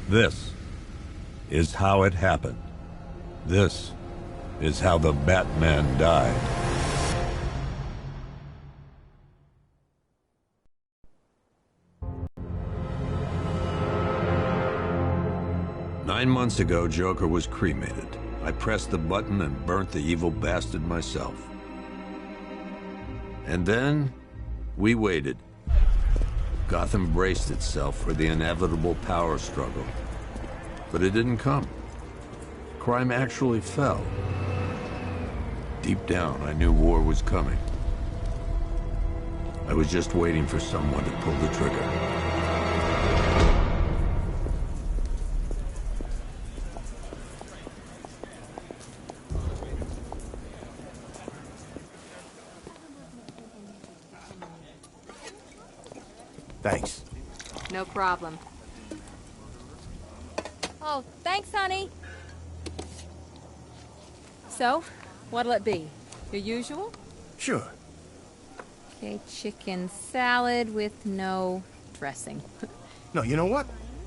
This is how it happened. This is how the Batman died. Nine months ago, Joker was cremated. I pressed the button and burnt the evil bastard myself. And then, we waited. Gotham braced itself for the inevitable power struggle. But it didn't come. Crime actually fell. Deep down, I knew war was coming. I was just waiting for someone to pull the trigger. Thanks. No problem. Oh, thanks, honey. So, what'll it be? Your usual? Sure. Okay, chicken salad with no dressing. No, you know what?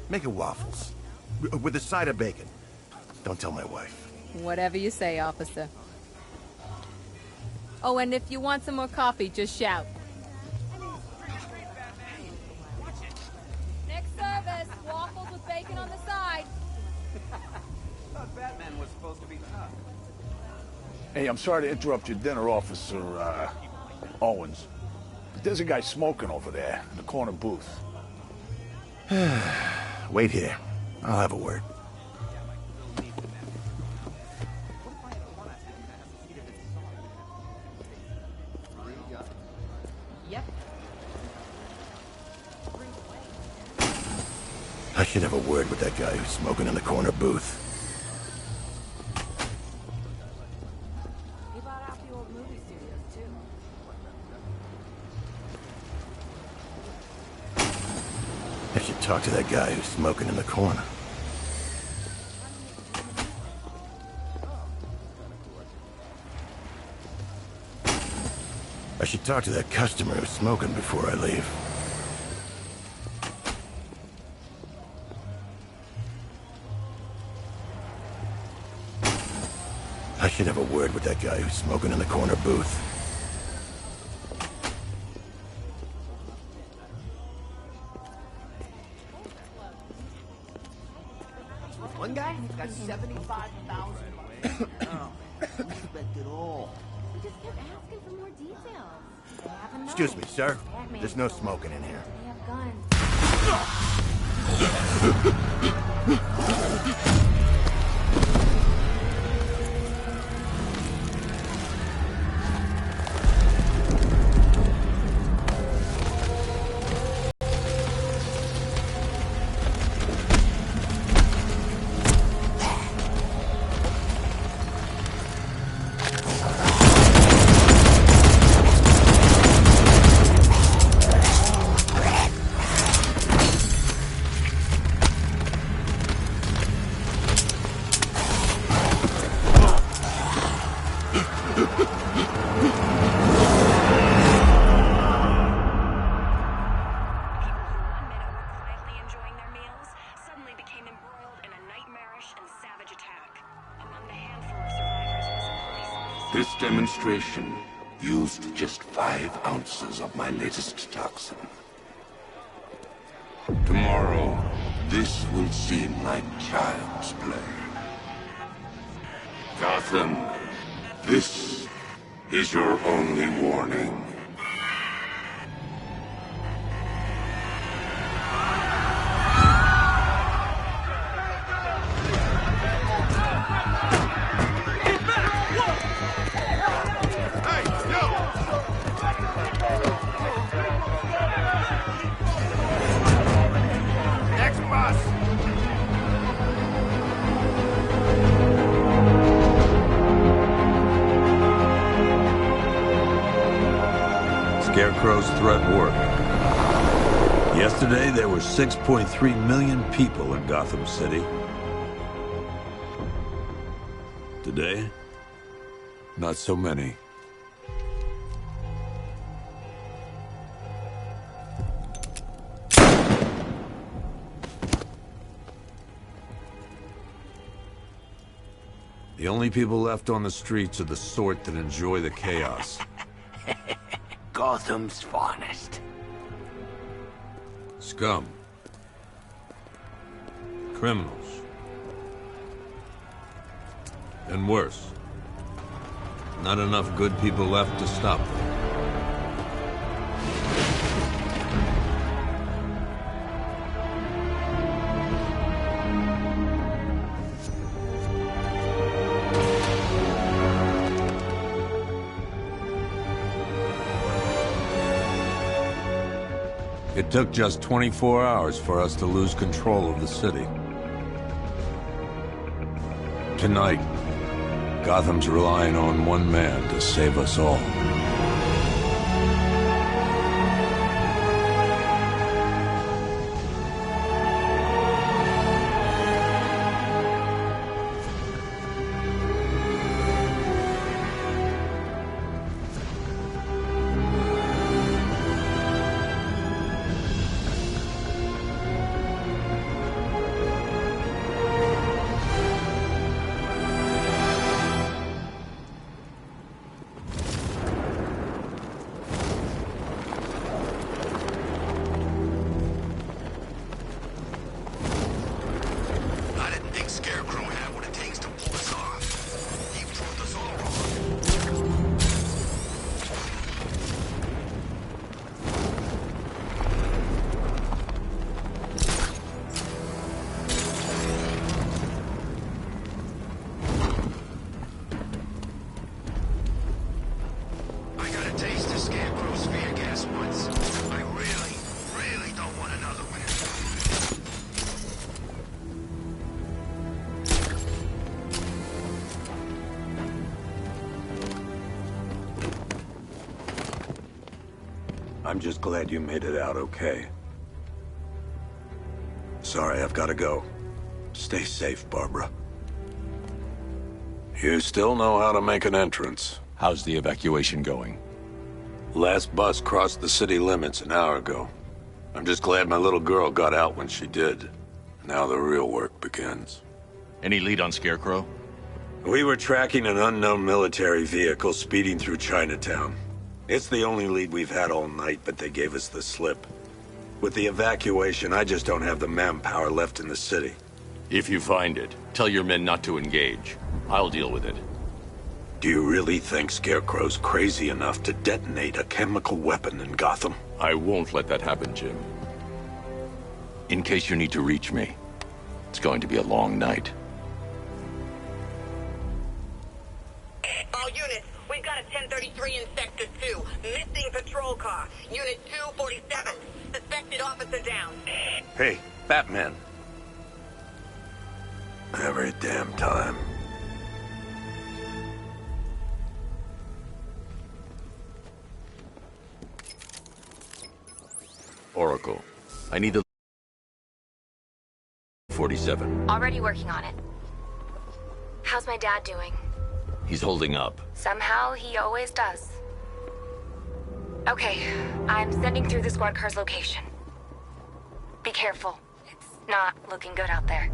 Make it waffles. With a side of bacon. Don't tell my wife. Whatever you say, officer. Oh, and if you want some more coffee, just shout. Next service, waffles with bacon on the side. Thought Batman was supposed to be tough. Hey, I'm sorry to interrupt your dinner, Officer, Owens. But there's a guy smoking over there in the corner booth. Wait here. I'll have a word. Yep. I should have a word with that guy who's smoking in the corner booth. He bought out the old movie studios, too. I should talk to that guy who's smoking in the corner. I should talk to that customer who's smoking before I leave. I should have a word with that guy who's smoking in the corner booth. One guy got 75,000. Oh, who expected all? We just kept asking for more details. They have a knife. Excuse me, sir. Batman. There's no smoking in here. They have guns. This demonstration used just 5 ounces of my latest toxin. Tomorrow, this will seem like child's play. Gotham, this is your only warning. Scarecrow's threat worked. Yesterday, there were 6.3 million people in Gotham City. Today, not so many. The only people left on the streets are the sort that enjoy the chaos. Gotham's finest. Scum. Criminals. And worse. Not enough good people left to stop them. It took just 24 hours for us to lose control of the city. Tonight, Gotham's relying on one man to save us all. I'm just glad you made it out okay. Sorry, I've got to go. Stay safe, Barbara. You still know how to make an entrance. How's the evacuation going? Last bus crossed the city limits an hour ago. I'm just glad my little girl got out when she did. Now the real work begins. Any lead on Scarecrow? We were tracking an unknown military vehicle speeding through Chinatown. It's the only lead we've had all night, but they gave us the slip. With the evacuation, I just don't have the manpower left in the city. If you find it, tell your men not to engage. I'll deal with it. Do you really think Scarecrow's crazy enough to detonate a chemical weapon in Gotham? I won't let that happen, Jim. In case you need to reach me, it's going to be a long night. All units, we've got a 1033 in Sector 2. Missing patrol car. Unit 247. Suspected officer down. Hey, Batman. Every damn time. Oracle, I need the 47. Already working on it. How's my dad doing? He's holding up. Somehow, he always does. Okay, I'm sending through the squad car's location. Be careful. It's not looking good out there.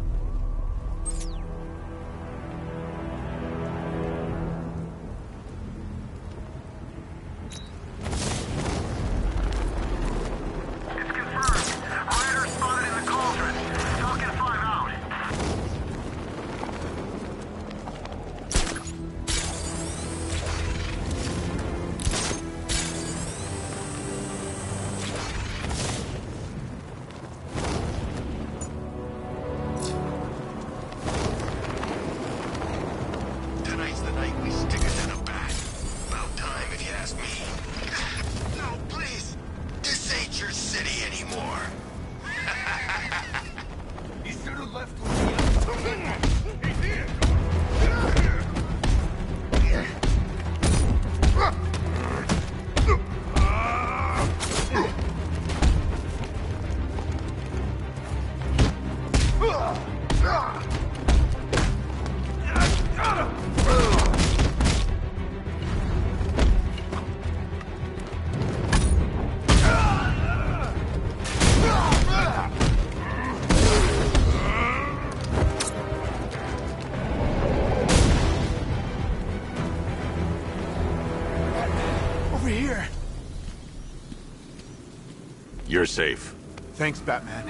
You're safe. Thanks, Batman.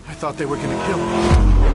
I thought they were gonna kill me.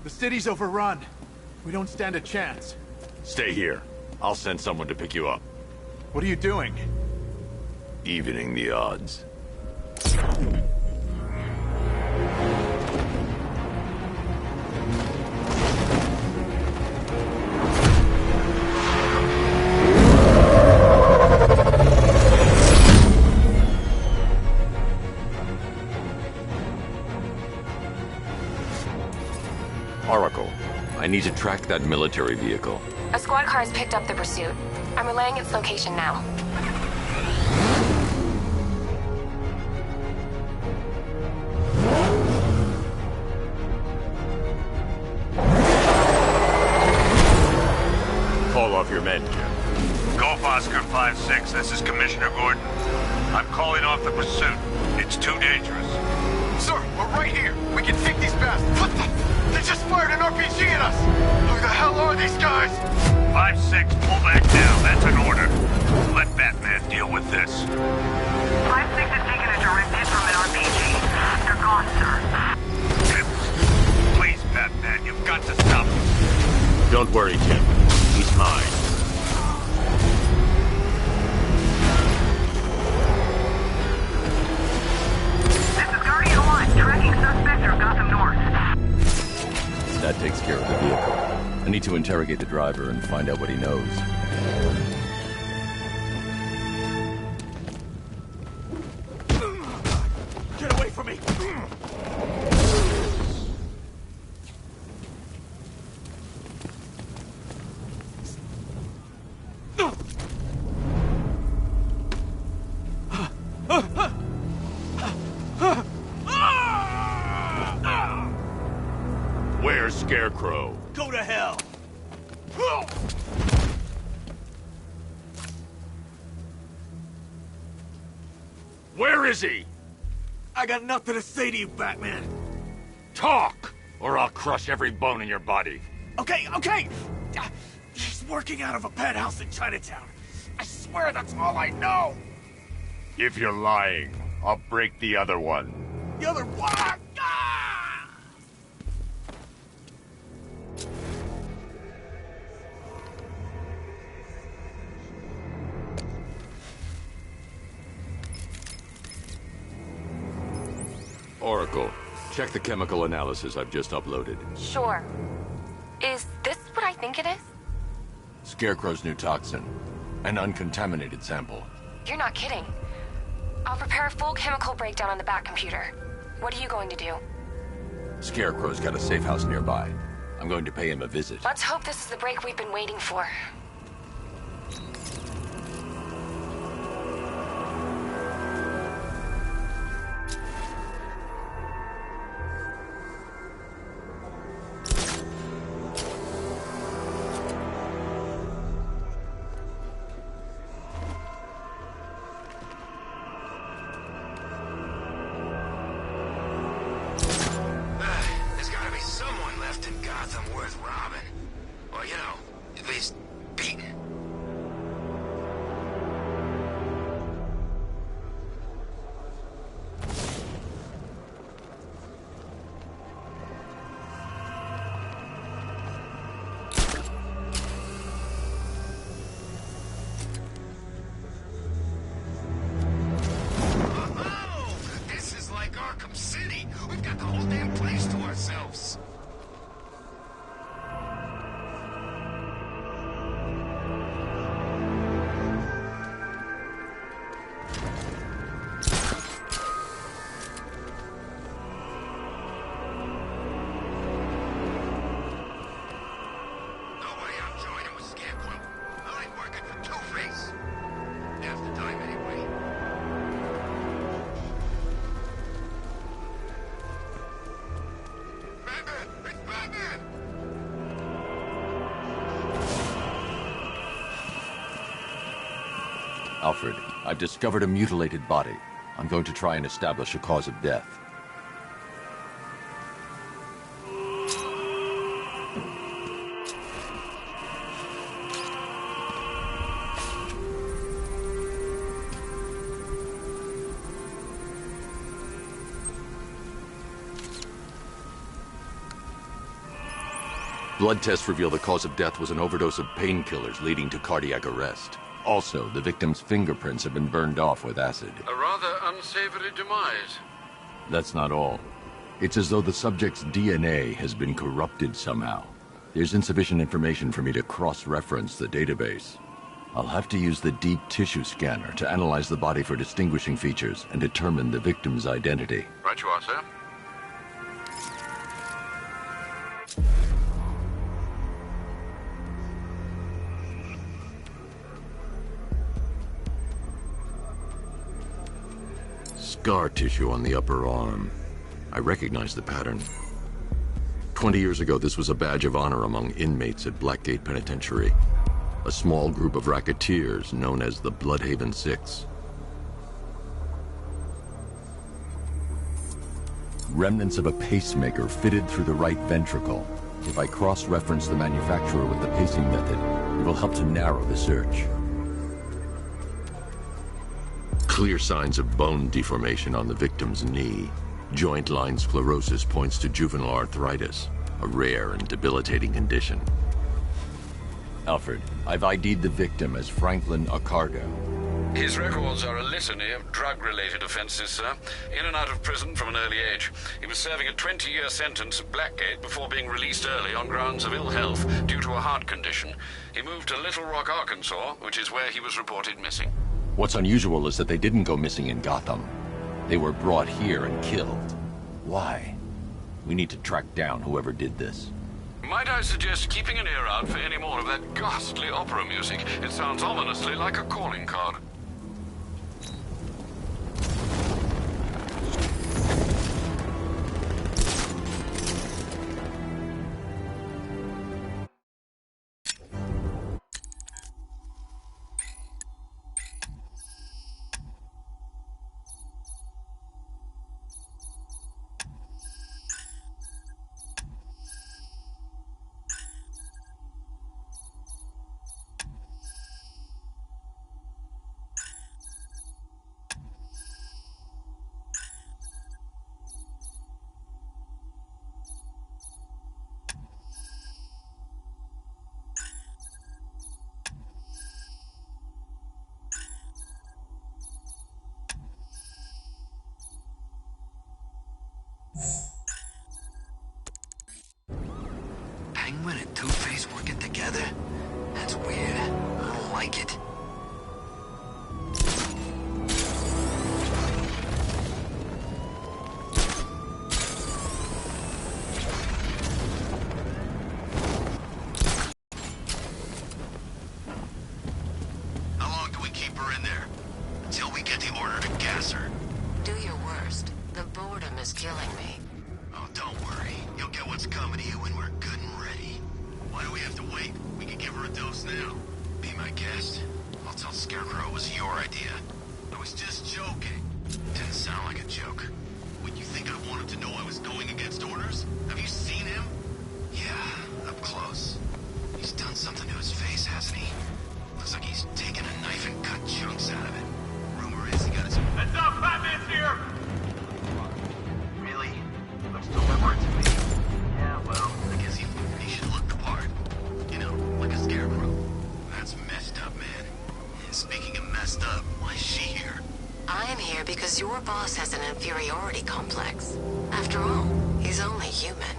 The city's overrun. We don't stand a chance. Stay here. I'll send someone to pick you up. What are you doing? Evening the odds. Oracle, I need to track that military vehicle. A squad car has picked up the pursuit. I'm relaying its location now. Call off your men, Jim. Golf Oscar 5-6, this is Commissioner Gordon. I'm calling off the pursuit. It's too dangerous. Sir, we're right here. We can take these bastards. What the? They just fired an RPG at us! Who the hell are these guys? 5-6, pull back down. That's an order. Let Batman deal with this. 5-6 has taken a direct hit from an RPG. They're gone, sir. Please, Batman, you've got to stop him. Don't worry, Jim. He's mine. This is Guardian 1, tracking suspect through Gotham North. That takes care of the vehicle. I need to interrogate the driver and find out what he knows. Get away from me! Where's Scarecrow? Go to hell! Where is he? I got nothing to say to you, Batman. Talk, or I'll crush every bone in your body. Okay. He's working out of a penthouse in Chinatown. I swear that's all I know. If you're lying, I'll break the other one. The other one. Ah! Oracle, check the chemical analysis I've just uploaded. Sure. Is this what I think it is? Scarecrow's new toxin. An uncontaminated sample. You're not kidding. I'll prepare a full chemical breakdown on the back computer. What are you going to do? Scarecrow's got a safe house nearby. I'm going to pay him a visit. Let's hope this is the break we've been waiting for. There's gotta be someone left in Gotham worth robbing. Or, you know, at least beating. Batman! Alfred, I've discovered a mutilated body. I'm going to try and establish a cause of death. Blood tests reveal the cause of death was an overdose of painkillers leading to cardiac arrest. Also, the victim's fingerprints have been burned off with acid. A rather unsavory demise. That's not all. It's as though the subject's DNA has been corrupted somehow. There's insufficient information for me to cross-reference the database. I'll have to use the deep tissue scanner to analyze the body for distinguishing features and determine the victim's identity. Right you are, sir. Scar tissue on the upper arm. I recognize the pattern. 20 years ago, this was a badge of honor among inmates at Blackgate Penitentiary. A small group of racketeers known as the Bloodhaven Six. Remnants of a pacemaker fitted through the right ventricle. If I cross-reference the manufacturer with the pacing method, it will help to narrow the search. Clear signs of bone deformation on the victim's knee. Joint line sclerosis points to juvenile arthritis, a rare and debilitating condition. Alfred, I've ID'd the victim as Franklin Accardo. His records are a litany of drug-related offenses, sir. In and out of prison from an early age. He was serving a 20-year sentence at Blackgate before being released early on grounds of ill health due to a heart condition. He moved to Little Rock, Arkansas, which is where he was reported missing. What's unusual is that they didn't go missing in Gotham. They were brought here and killed. Why? We need to track down whoever did this. Might I suggest keeping an ear out for any more of that ghastly opera music? It sounds ominously like a calling card. Penguin and Two-Face working together? That's weird. I don't like it. How long do we keep her in there? Until we get the order to gas her. Do your worst. The boredom is killing me. Oh, don't worry. You'll get what's coming to you when we're good and ready. Why do we have to wait? We can give her a dose now. Be my guest. I'll tell Scarecrow it was your idea. I was just joking. Didn't sound like a joke. Would you think I wanted to know I was going against orders? Have you seen him? Yeah, up close. He's done something to his face, hasn't he? Looks like he's taken a knife and cut chunks out of it. Rumor is he got his... Heads up, Batman's here! Really? Looks deliberate to me. Yeah, well, I guess he should look the part. You know, like a scarecrow. That's messed up, man. And speaking of messed up, why is she here? I'm here because your boss has an inferiority complex. After all, he's only human.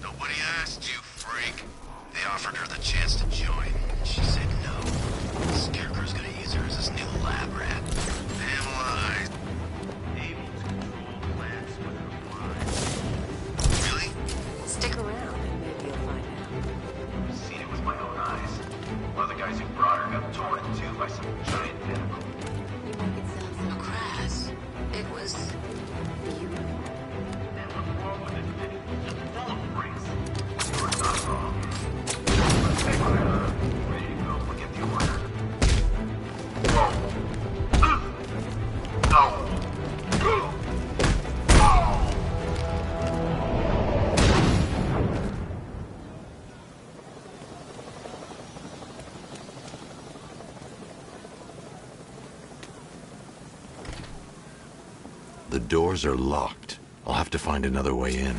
Nobody asked you, freak. They offered her the chance to join. She said no. Scarecrow's gonna use her as his new lab rat. Pamela, able to control plants with her mind. Really? Stick around and maybe you'll find out. I've seen it with my own eyes. One of the guys who brought her got torn in two by some giant tentacle. You make it sound so crass. It was... And what's wrong with it? It's full of freaks. The doors are locked. I'll have to find another way in.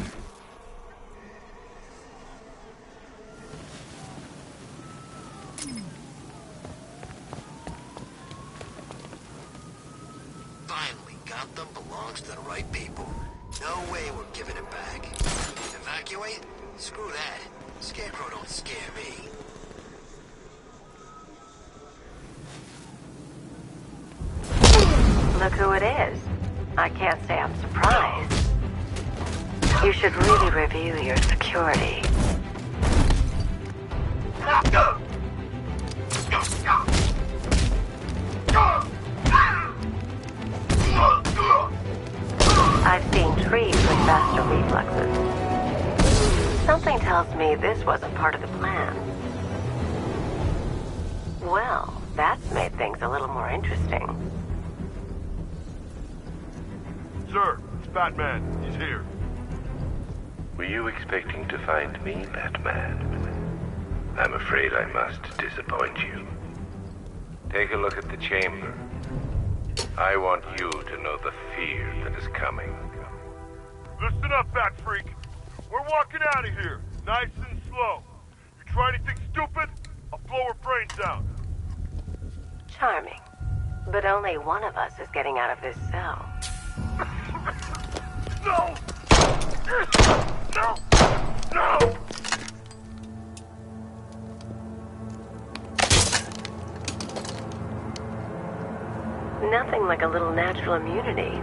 Finally, Gotham belongs to the right people. No way we're giving it back. Evacuate? Screw that. Scarecrow don't scare me. Look who it is. I can't say I'm surprised. You should really review your security. I've seen trees with faster reflexes. Something tells me this wasn't part of the plan. Well, that's made things a little more interesting. Sir, it's Batman. He's here. Were you expecting to find me, Batman? I'm afraid I must disappoint you. Take a look at the chamber. I want you to know the fear that is coming. Listen up, Bat Freak. We're walking out of here, nice and slow. You try anything stupid, I'll blow her brains out. Charming. But only one of us is getting out of this cell. No! No! No! Nothing like a little natural immunity.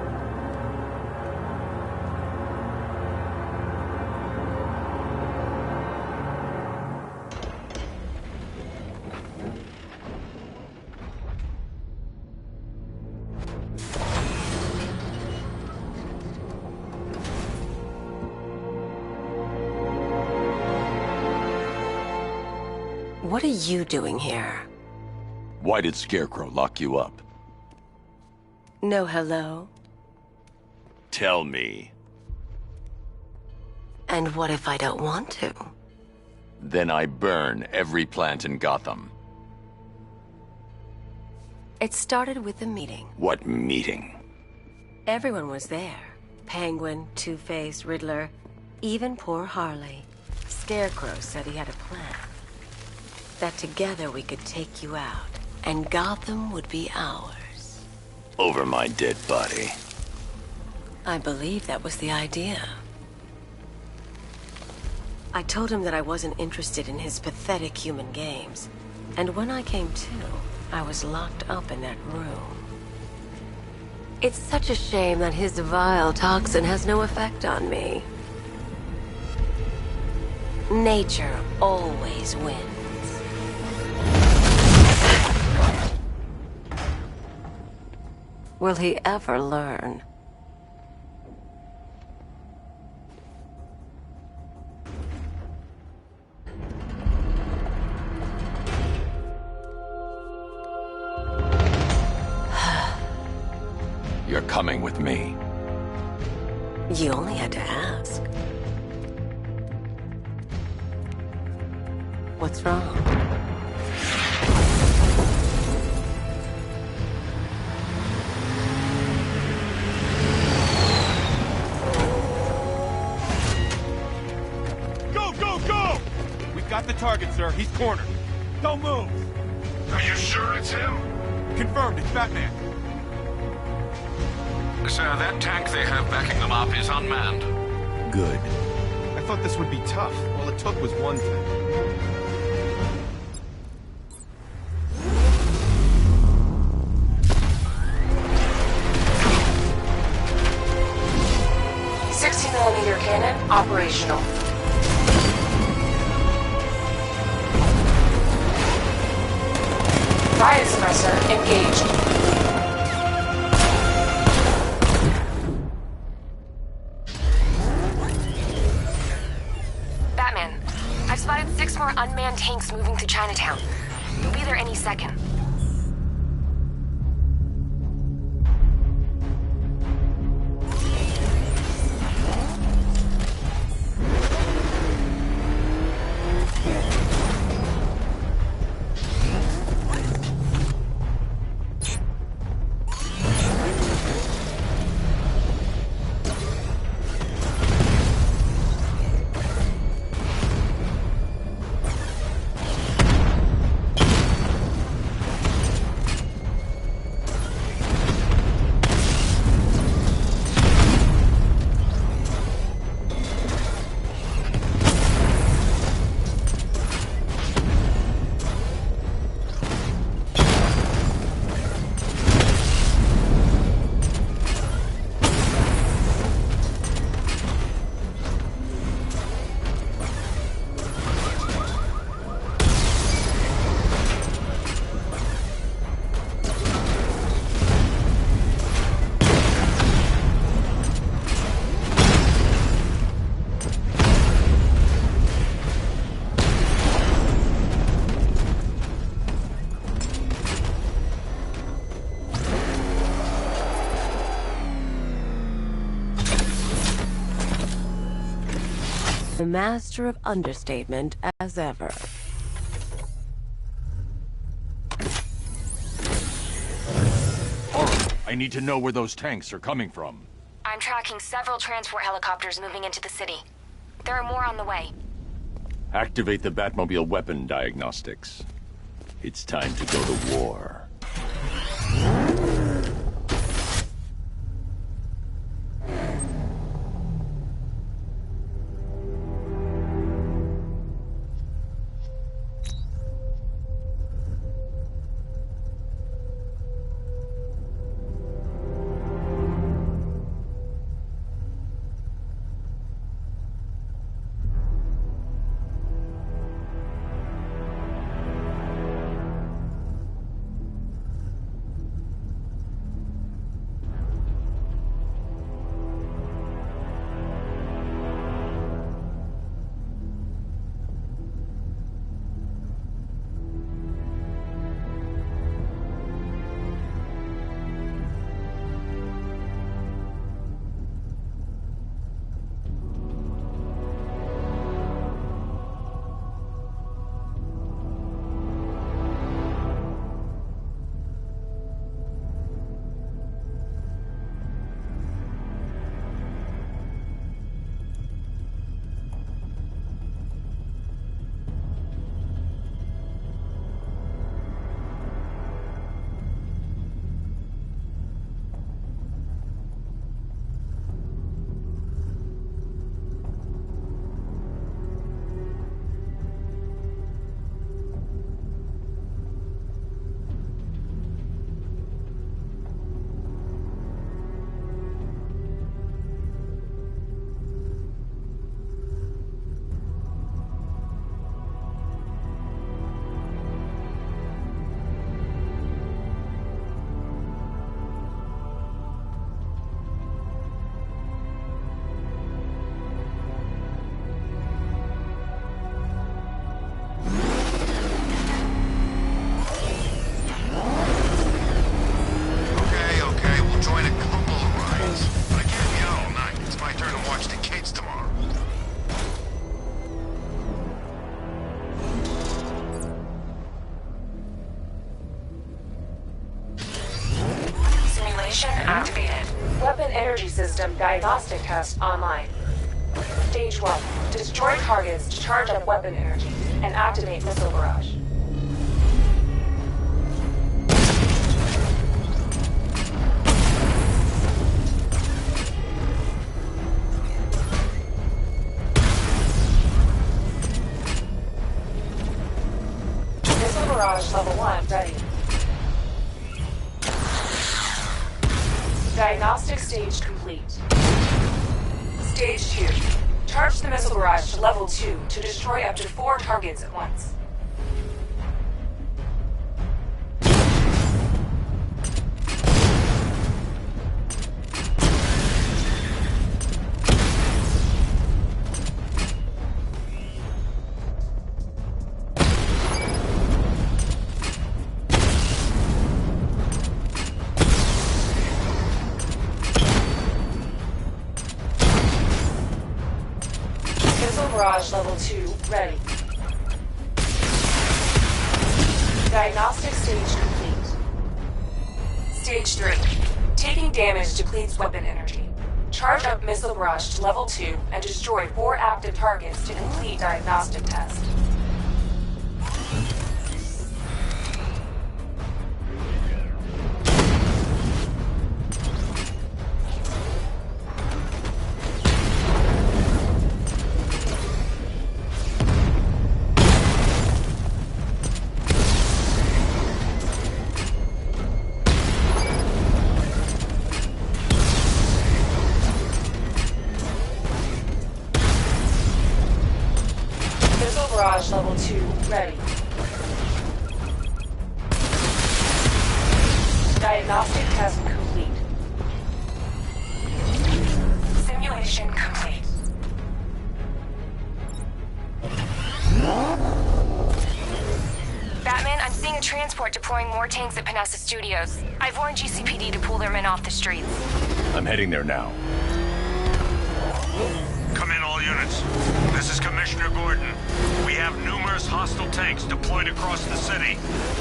What are you doing here? Why did Scarecrow lock you up? No hello? Tell me. And what if I don't want to? Then I burn every plant in Gotham. It started with a meeting. What meeting? Everyone was there. Penguin, Two-Face, Riddler, even poor Harley. Scarecrow said he had a plan. That together we could take you out, and Gotham would be ours. Over my dead body. I believe that was the idea. I told him that I wasn't interested in his pathetic human games. And when I came to, I was locked up in that room. It's such a shame that his vile toxin has no effect on me. Nature always wins. Will he ever learn? You're coming with me. You only had to ask. What's wrong? Got the target, sir. He's cornered. Don't move. Are you sure it's him? Confirmed. It's Batman. Sir, that tank they have backing them up is unmanned. Good. I thought this would be tough. All it took was one thing. .60mm cannon operational. Riot suppressor engaged. Batman, I've spotted 6 more unmanned tanks moving through Chinatown. We'll be there any second. the master of understatement as ever. I need to know where those tanks are coming from. I'm tracking several transport helicopters moving into the city. There are more on the way. Activate the Batmobile weapon diagnostics. It's time to go to war. Activated. Weapon energy system diagnostic test online. Stage 1. Destroy targets to charge up weapon energy and activate missile barrage. Missile barrage level 1 ready. Diagnostic stage complete. Stage 2. Charge the missile barrage to level 2 to destroy up to 4 targets at once. Barrage level 2 ready. Diagnostic stage complete. Stage 3. Taking damage depletes weapon energy. Charge up missile barrage to level 2 and destroy 4 active targets to complete diagnostic test. Barrage level 2 ready. Diagnostic test complete. Simulation complete. Batman, I'm seeing a transport deploying more tanks at Panessa Studios. I've warned GCPD to pull their men off the streets. I'm heading there now. Come in, all units. This is Commissioner Gordon. We have numerous hostile tanks deployed across the city.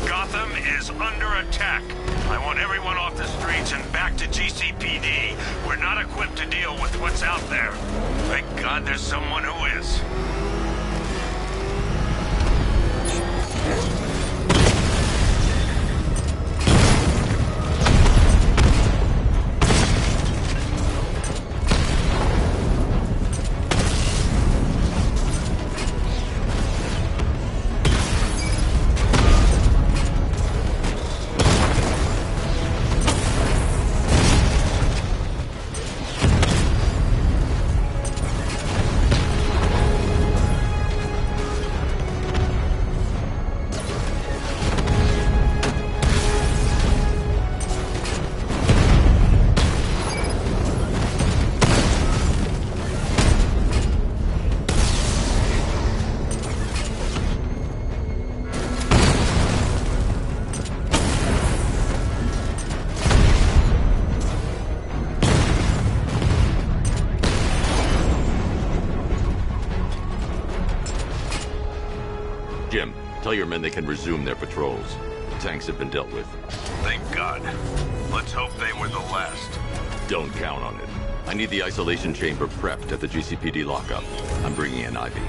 Gotham is under attack. I want everyone off the streets and back to GCPD. We're not equipped to deal with what's out there. Thank God there's someone who is. Jim, tell your men they can resume their patrols. The tanks have been dealt with. Thank God. Let's hope they were the last. Don't count on it. I need the isolation chamber prepped at the GCPD lockup. I'm bringing in Ivy.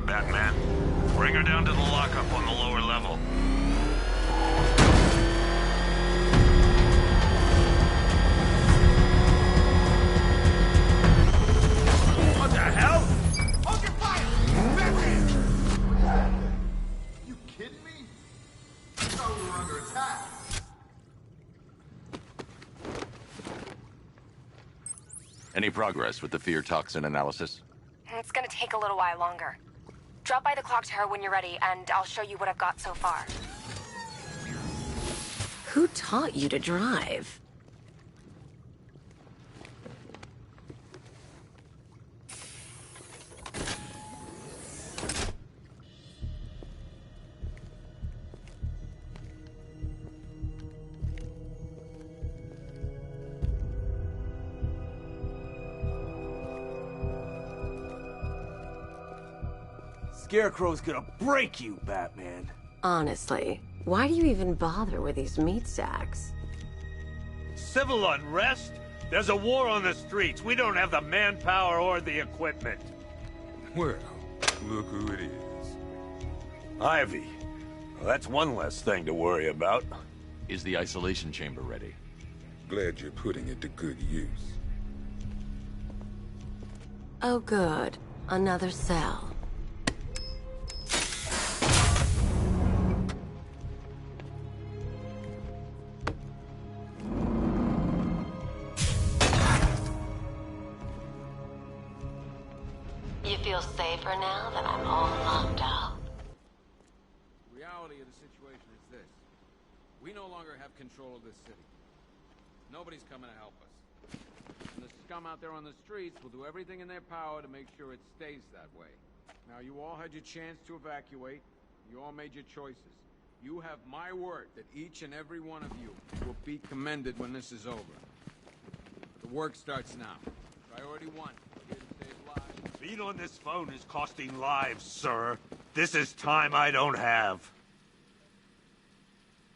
Batman. Bring her down to the lockup on the lower level. What the hell? Hold your fire! Batman! You kidding me? I thought we were under attack. Any progress with the fear toxin analysis? It's gonna take a little while longer. Drop by the clock tower when you're ready, and I'll show you what I've got so far. Who taught you to drive? Scarecrow's gonna break you, Batman. Honestly, why do you even bother with these meat sacks? Civil unrest? There's a war on the streets. We don't have the manpower or the equipment. Well, look who it is. Ivy. Well, that's one less thing to worry about. Is the isolation chamber ready? Glad you're putting it to good use. Oh good. Another cell. You feel safer now that I'm all locked up? The reality of the situation is this. We no longer have control of this city. Nobody's coming to help us. And the scum out there on the streets will do everything in their power to make sure it stays that way. Now, you all had your chance to evacuate. You all made your choices. You have my word that each and every one of you will be commended when this is over. The work starts now. Priority 1. We're here to save lives. Being on this phone is costing lives, sir. This is time I don't have.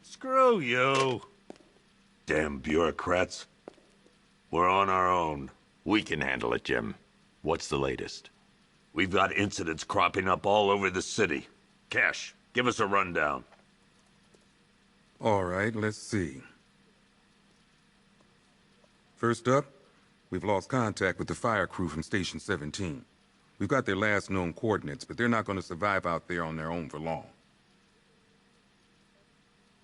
Screw you. Damn bureaucrats. We're on our own. We can handle it, Jim. What's the latest? We've got incidents cropping up all over the city. Cash, give us a rundown. All right, let's see. First up, we've lost contact with the fire crew from Station 17. We've got their last known coordinates, but they're not going to survive out there on their own for long.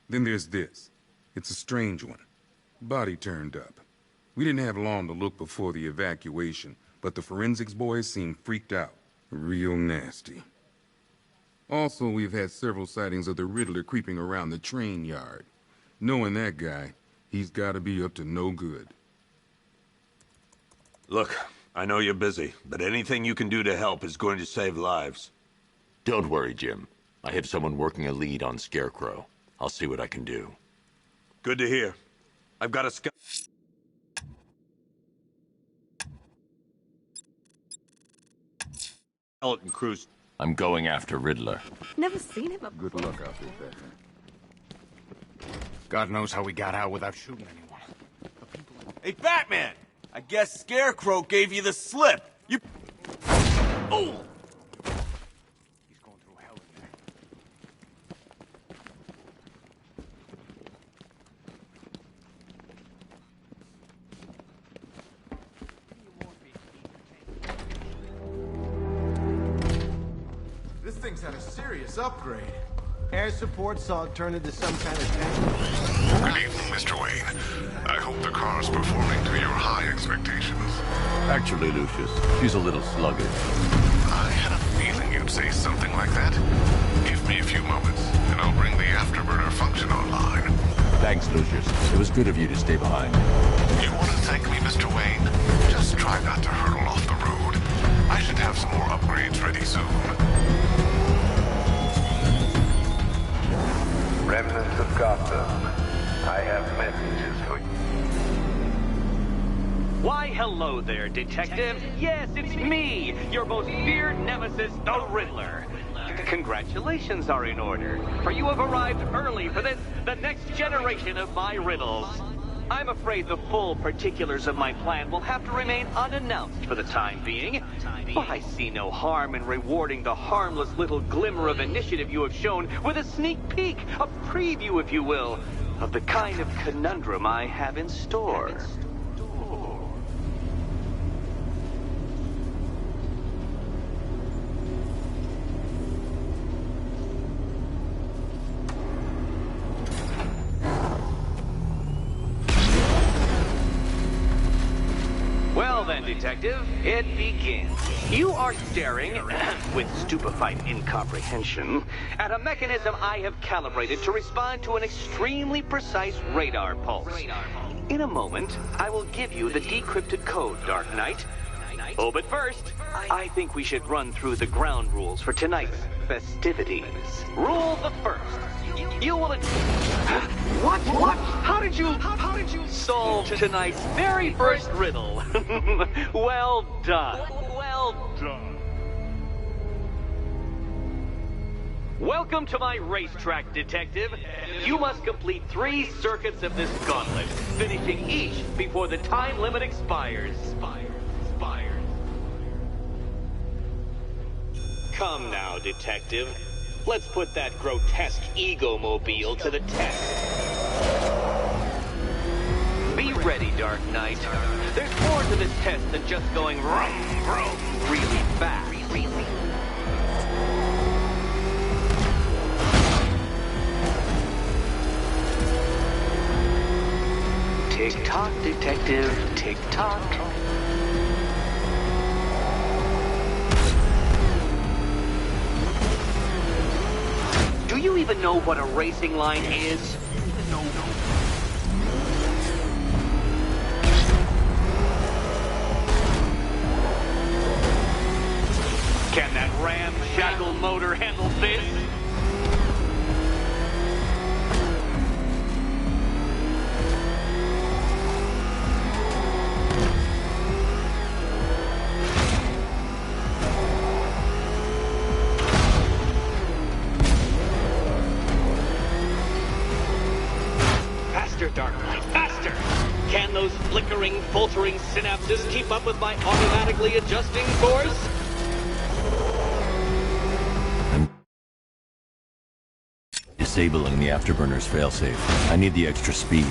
Then there's this. It's a strange one. Body turned up. We didn't have long to look before the evacuation, but the forensics boys seemed freaked out. Real nasty. Also, we've had several sightings of the Riddler creeping around the train yard. Knowing that guy, he's gotta be up to no good. Look, I know you're busy, but anything you can do to help is going to save lives. Don't worry, Jim. I have someone working a lead on Scarecrow. I'll see what I can do. Good to hear. I've got a skeleton cruise. I'm going after Riddler. Never seen him before. Good luck out there, Batman. God knows how we got out without shooting anyone. Hey, Batman! I guess Scarecrow gave you the slip. You... Oh! He's going through hell in there. This thing's had a serious upgrade. Air support saw it turn into some kind of tank. Good evening, Mr. Wayne. I hope the car's performing to your high expectations. Actually, Lucius, she's a little sluggish. I had a feeling you'd say something like that. Give me a few moments, and I'll bring the afterburner function online. Thanks, Lucius. It was good of you to stay behind. You want to thank me, Mr. Wayne? Just try not to hurtle off the road. I should have some more upgrades ready soon. Remnants of Gotham, I have messages for you. Why, hello there, Detective. Yes, it's me, your most feared nemesis, the Riddler. Congratulations are in order, for you have arrived early for this, the next generation of my riddles. I'm afraid the full particulars of my plan will have to remain unannounced for the time being, but I see no harm in rewarding the harmless little glimmer of initiative you have shown with a sneak peek, a preview, if you will, of the kind of conundrum I have in store. Well then, Detective, it begins. You are staring, with stupefied incomprehension, at a mechanism I have calibrated to respond to an extremely precise radar pulse. In a moment, I will give you the decrypted code, Dark Knight. Oh, but first, I think we should run through the ground rules for tonight's festivities. Rule the first. You will... What? How did you solve tonight's very first riddle? Well done. Well done. Welcome to my racetrack, Detective. You must complete 3 circuits of this gauntlet, finishing each before the time limit expires. Come now, Detective. Let's put that grotesque ego-mobile to the test. Be ready, Dark Knight. There's more to this test than just going vroom, vroom, really fast. Tick-tock, Detective, tick-tock. Do you even know what a racing line is? No. Can that ramshackle motor handle this? Dark Knight, faster! Can those flickering, faltering synapses keep up with my automatically adjusting course? Disabling the afterburner's failsafe. I need the extra speed.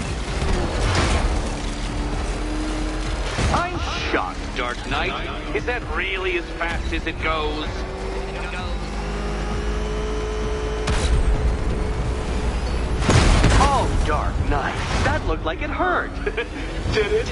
I'm shocked, Dark Knight. Is that really as fast as it goes? Oh, Dark Knight, that looked like it hurt. Did it?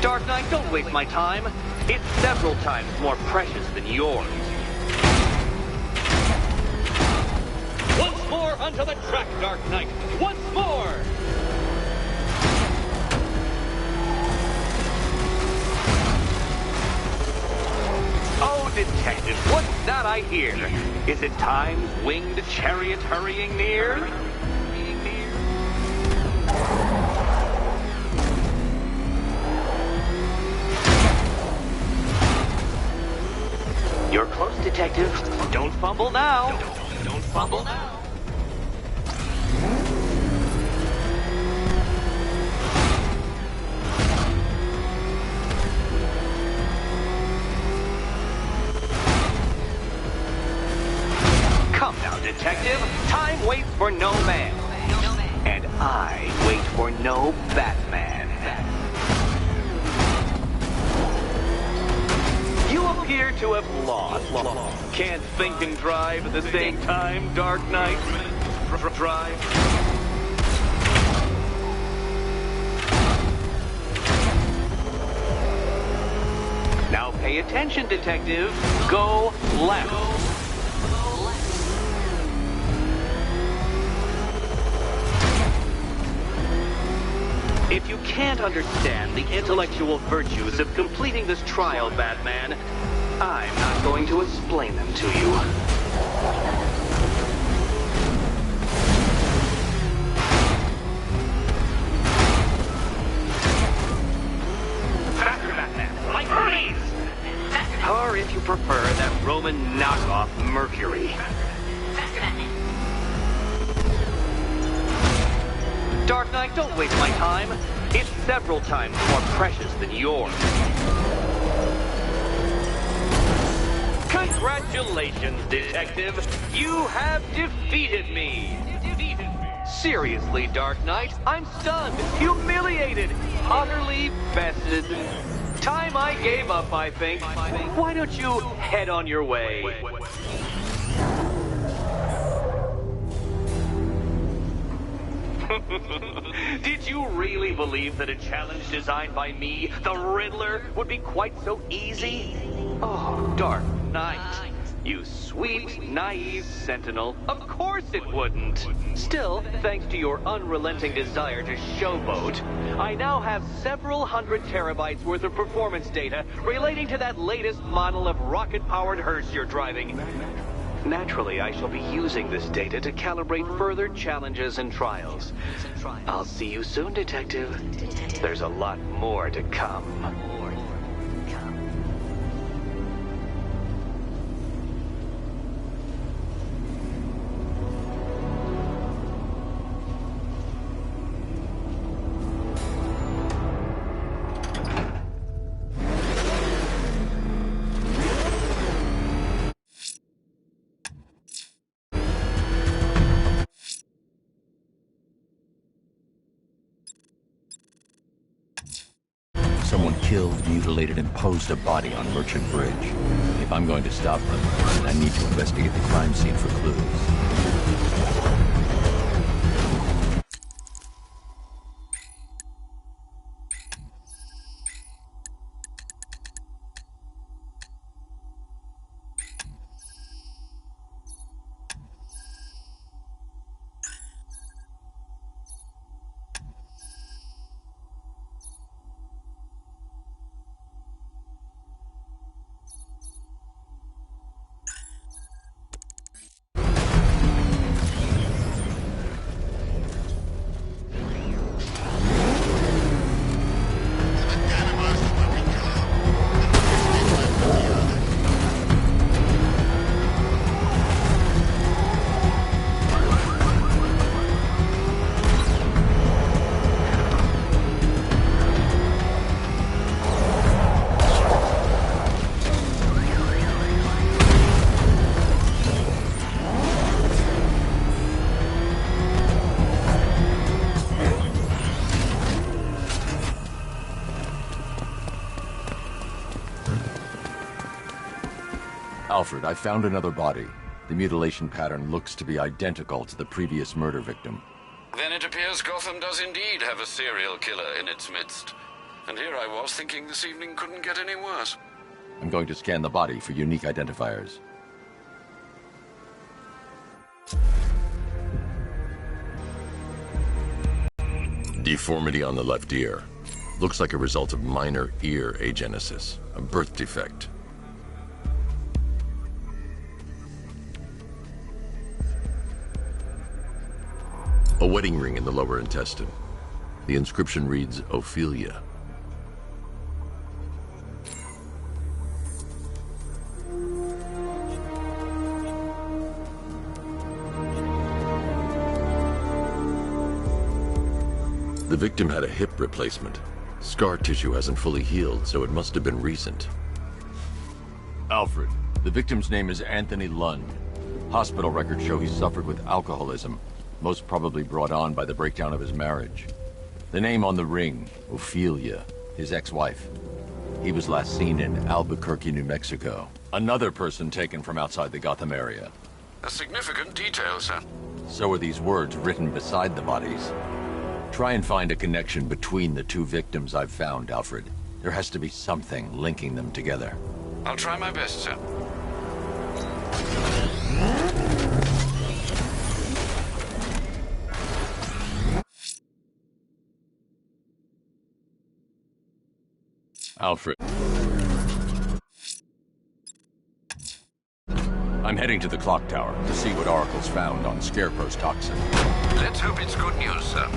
Dark Knight, don't waste my time. It's several times more precious than yours. Once more onto the track, Dark Knight. Once more! Oh, Detective, what's that I hear? Is it time's winged chariot hurrying near? You're close, Detective. Don't fumble now. Don't fumble now. Come now, Detective. Time waits for no man. And I wait for no Batman. You appear to have lost. Can't think and drive at the same time, Dark Knight. Drive. Now pay attention, Detective. Go left. If you can't understand the intellectual virtues of completing this trial, Batman, I'm not going to explain them to you. Faster, Batman! Like Hermes! Or if you prefer, that Roman knockoff Mercury. Dark Knight, don't waste my time. It's several times more precious than yours. Congratulations, Detective. You have defeated me. Seriously, Dark Knight, I'm stunned, humiliated, utterly bested. Time I gave up, I think. Why don't you head on your way? Did you really believe that a challenge designed by me, the Riddler, would be quite so easy? Oh, Dark Knight. You sweet, naive sentinel. Of course it wouldn't. Still, thanks to your unrelenting desire to showboat, I now have several hundred terabytes worth of performance data relating to that latest model of rocket-powered hearse you're driving. Naturally, I shall be using this data to calibrate further challenges and trials. I'll see you soon, Detective. There's a lot more to come. Someone killed, mutilated, and posed a body on Merchant Bridge. If I'm going to stop them, I need to investigate the crime scene for clues. Alfred, I found another body. The mutilation pattern looks to be identical to the previous murder victim. Then it appears Gotham does indeed have a serial killer in its midst. And here I was thinking this evening couldn't get any worse. I'm going to scan the body for unique identifiers. Deformity on the left ear. Looks like a result of minor ear agenesis, a birth defect. A wedding ring in the lower intestine. The inscription reads, Ophelia. The victim had a hip replacement. Scar tissue hasn't fully healed, so it must have been recent. Alfred, the victim's name is Anthony Lund. Hospital records show he suffered with alcoholism, most probably brought on by the breakdown of his marriage. The name on the ring, Ophelia, his ex-wife. He was last seen in Albuquerque, New Mexico. Another person taken from outside the Gotham area. A significant detail, sir. So are these words written beside the bodies. Try and find a connection between the two victims I've found, Alfred. There has to be something linking them together. I'll try my best, sir. Alfred. I'm heading to the clock tower to see what Oracle's found on Scarecrow's toxin. Let's hope it's good news, sir.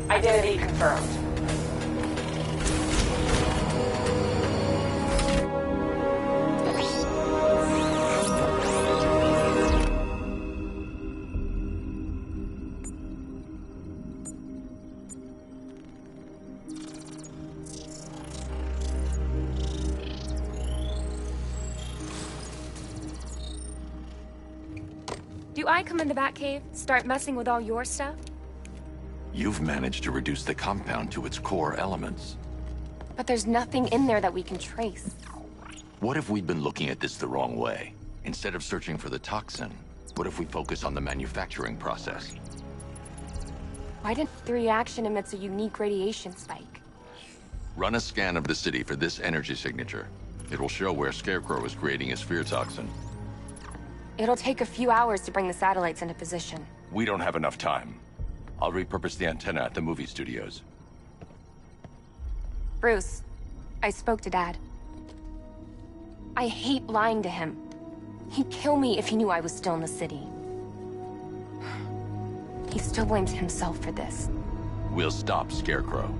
Identity confirmed. Do I come in the Batcave, start messing with all your stuff? You've managed to reduce the compound to its core elements. But there's nothing in there that we can trace. What if we'd been looking at this the wrong way? Instead of searching for the toxin, what if we focus on the manufacturing process? Why didn't the reaction emits a unique radiation spike? Run a scan of the city for this energy signature. It will show where Scarecrow is creating his fear toxin. It'll take a few hours to bring the satellites into position. We don't have enough time. I'll repurpose the antenna at the movie studios. Bruce, I spoke to Dad. I hate lying to him. He'd kill me if he knew I was still in the city. He still blames himself for this. We'll stop Scarecrow.